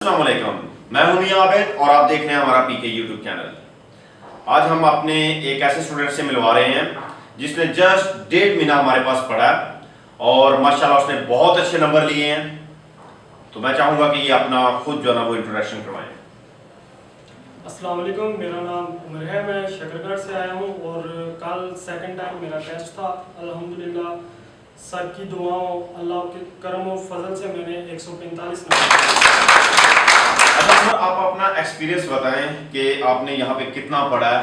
अस्सलाम वालेकुम, मैं हूं मियां आबिद और आप देख रहे हैं हमारा पीके यूट्यूब चैनल। आज हम अपने एक ऐसे स्टूडेंट से मिलवा रहे हैं जिसने जस्ट 1.5 महीना हमारे पास पढ़ा और माशाल्लाह उसने बहुत अच्छे नंबर लिए हैं। तो मैं चाहूँगा कि ये अपना खुद जो है ना वो इंट्रोडक्शन करवाएं। अस्सलाम वालेकुम, मेरा नाम उमर है, मैं शकरगढ़ से आया हूँ और कल सेकंड टाइम मेरा टेस्ट था। अल्हम्दुलिल्लाह सर की दुआओं अल्लाह के करम और फजल से मैंने 145 नंबर। अच्छा सर, आप अपना एक्सपीरियंस बताएं कि आपने यहाँ पे कितना पढ़ा है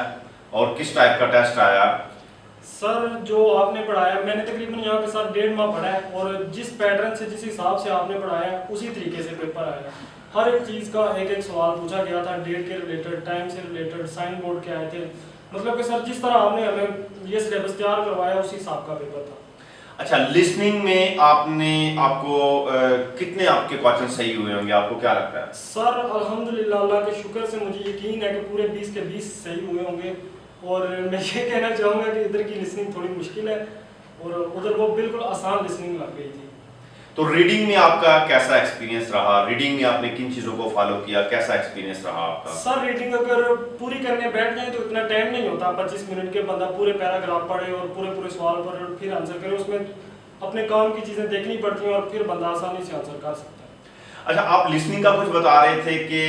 और किस टाइप का टेस्ट आया। सर जो आपने पढ़ाया, मैंने तकरीबन यहाँ पे सर 1.5 माह पढ़ा है और जिस पैटर्न से जिस हिसाब से आपने पढ़ाया उसी तरीके से पेपर आया। हर एक चीज़ का एक एक सवाल पूछा गया था, डेट के रिलेटेड, टाइम से रिलेटेड, साइन बोर्ड के आए थे। मतलब कि सर जिस तरह आपने हमें ये सिलेबस तैयार करवाया उसी हिसाब का पेपर था। अच्छा, लिसनिंग में आपको कितने आपके क्वेश्चन सही हुए होंगे, आपको क्या लगता है? सर अल्हम्दुलिल्लाह अल्लाह के शुक्र से मुझे यकीन है कि पूरे 20 के 20 सही हुए होंगे। और मैं ये कहना चाहूँगा कि इधर की लिसनिंग थोड़ी मुश्किल है और उधर वो बिल्कुल आसान लिसनिंग लग गई थी। तो रीडिंग में आपका कैसा एक्सपीरियंस रहा? रीडिंग में आपने किन चीज़ों को फॉलो किया, कैसा एक्सपीरियंस रहा आपका? सर रीडिंग अगर पूरी करने बैठ जाए तो इतना टाइम नहीं होता। 25 मिनट के बंदा पूरे पैराग्राफ पढ़े और पूरे सवाल पढ़े और फिर आंसर करे। उसमें अपने काम की चीज़ें देखनी पड़ती हैं और फिर बंदा आसानी से आंसर कर सकता है। अच्छा, आप लिसनिंग का कुछ बता रहे थे कि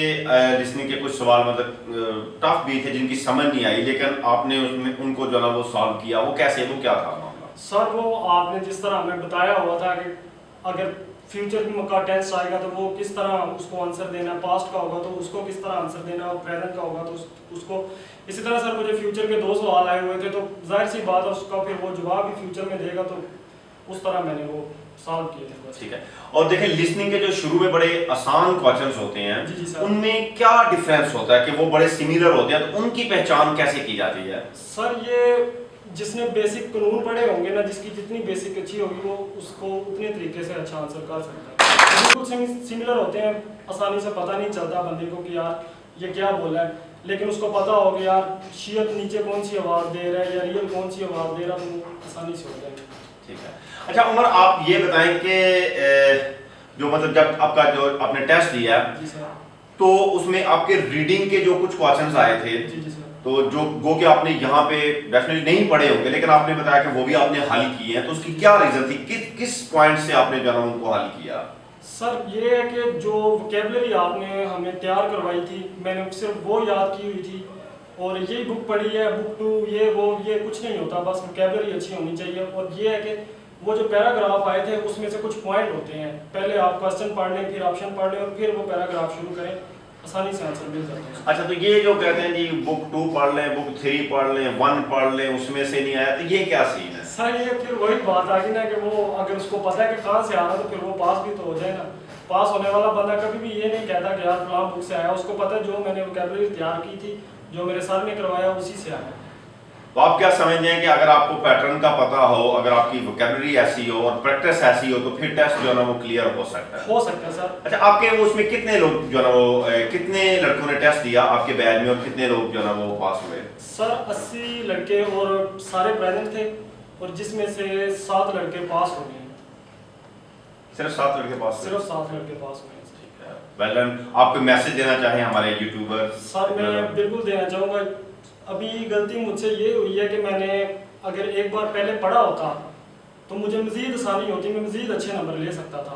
लिसनिंग के कुछ सवाल मतलब टफ भी थे जिनकी समझ नहीं आई, लेकिन आपने उसमें उनको जो ना वो सॉल्व किया, वो कैसे, वो क्या था मामला? सर वो आपने जिस तरह हमें बताया हुआ था कि अगर फ्यूचर का टेंस आएगा तो वो किस तरह उसको आंसर देना है, पास्ट का होगा तो उसको किस तरह आंसर देना है और प्रेजेंट का होगा तो उसको। इसी तरह सर मुझे फ्यूचर के 2 सवाल आए हुए थे तो जाहिर सी बात है उसका फिर वो जवाब भी फ्यूचर में देगा, तो उस तरह मैंने वो सॉल्व किए थे। ठीक है। और देखिए, लिसनिंग के जो शुरू में बड़े आसान क्वेश्चंस होते हैं, जी सर। उनमें क्या डिफरेंस होता है कि वो बड़े सिमिलर होते हैं, तो उनकी पहचान कैसे की जाती है? सर ये जिसने बेसिक कानून पढ़े होंगे ना, जिसकी जितनी बेसिक अच्छी होगी वो उसको उतने तरीके से अच्छा आंसर कर सकता है। बिल्कुल सिमिलर होते हैं, आसानी से पता नहीं चलता बंदे को कि यार ये क्या बोला है, लेकिन उसको पता हो कि यार शियत नीचे कौन सी आवाज़ दे रहा है या रियल कौन सी आवाज़ दे रहा है, तो वो आसानी से हो जाएगा। ठीक है। अच्छा उमर, आप ये बताएं कि जो मतलब जब आपका जो आपने टेस्ट दिया जी सर। तो उसमें आपके रीडिंग के जो कुछ क्वेश्चंस आए थे, जी सर। तो जो गो के आपने यहाँ पे डेफिनेटली नहीं पढ़े होंगे, लेकिन आपने बताया कि वो भी आपने हल किए हैं, तो उसकी क्या रीजन थी, किस पॉइंट से आपने जो है उनको हल किया? सर ये है कि जो वोकेबलरी आपने हमें तैयार करवाई थी मैंने सिर्फ वो याद की हुई थी और यही बुक पढ़ी है, बुक 2 ये कुछ नहीं होता, बस वोकेबलरी अच्छी होनी चाहिए। और ये है कि वो जो पैराग्राफ आए थे उसमें से कुछ पॉइंट होते हैं, पहले आप क्वेश्चन पढ़ लें, फिर ऑप्शन पढ़ लें और फिर वो पैराग्राफ शुरू करें, आसानी से आंसर मिल जाता है। अच्छा, तो ये जो कहते हैं जी बुक 2 पढ़ लें, बुक 3 पढ़ लें, 1 पढ़ लें, उसमें से नहीं आया, तो ये क्या सीन है? सर ये फिर वही बात आ गई ना कि वो अगर उसको पता है कि कहाँ से आ रहा है तो फिर वो पास भी तो हो जाए ना। पास होने वाला बंदा कभी भी ये नहीं कहता कि यार फलां बुक से आया, उसको पता है जो मैंने वोकेबलरी तैयार की थी, जो मेरे सर ने करवाया उसी से आया। तो आप क्या समझते हैं कि अगर आपको पैटर्न का पता हो, अगर आपकी वोकेबलरी ऐसी हो और प्रैक्टिस ऐसी हो, तो फिर टेस्ट जो है ना वो क्लियर हो सकता है? हो सकता है सर। अच्छा, आपके उसमें कितने लोग जो है ना वो कितने लड़कों ने टेस्ट दिया आपके बैच में और कितने लोग जो है ना वो पास हुए? सर 80 लड़के और सारे प्रेजेंट थे और जिसमें से 7 लड़के पास हो गए। सिर्फ 7 लड़के पास हुए? सिर्फ 7 लड़के पास हुए। ठीक है, वेल डन। आप कोई मैसेज देना चाहें हमारे यूट्यूबर? सर मैं बिल्कुल देना चाहूँगा। अभी गलती मुझसे ये हुई है कि मैंने अगर एक बार पहले पढ़ा होता तो मुझे मज़ीद आसानी होती, मैं मज़ीद अच्छे नंबर ले सकता था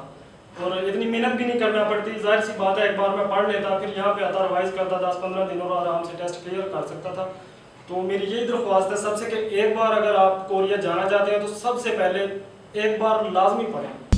और इतनी मेहनत भी नहीं करना पड़ती। जाहिर सी बात है एक बार मैं पढ़ लेता, फिर यहाँ पे आता, रिवाइज करता, 10-15 दिनों और आराम से टेस्ट क्लियर कर सकता था। तो मेरी यही दरख्वास्त है सबसे कि एक बार अगर आप कोरिया जाना चाहते हैं तो सबसे पहले एक बार लाजमी पढ़ें।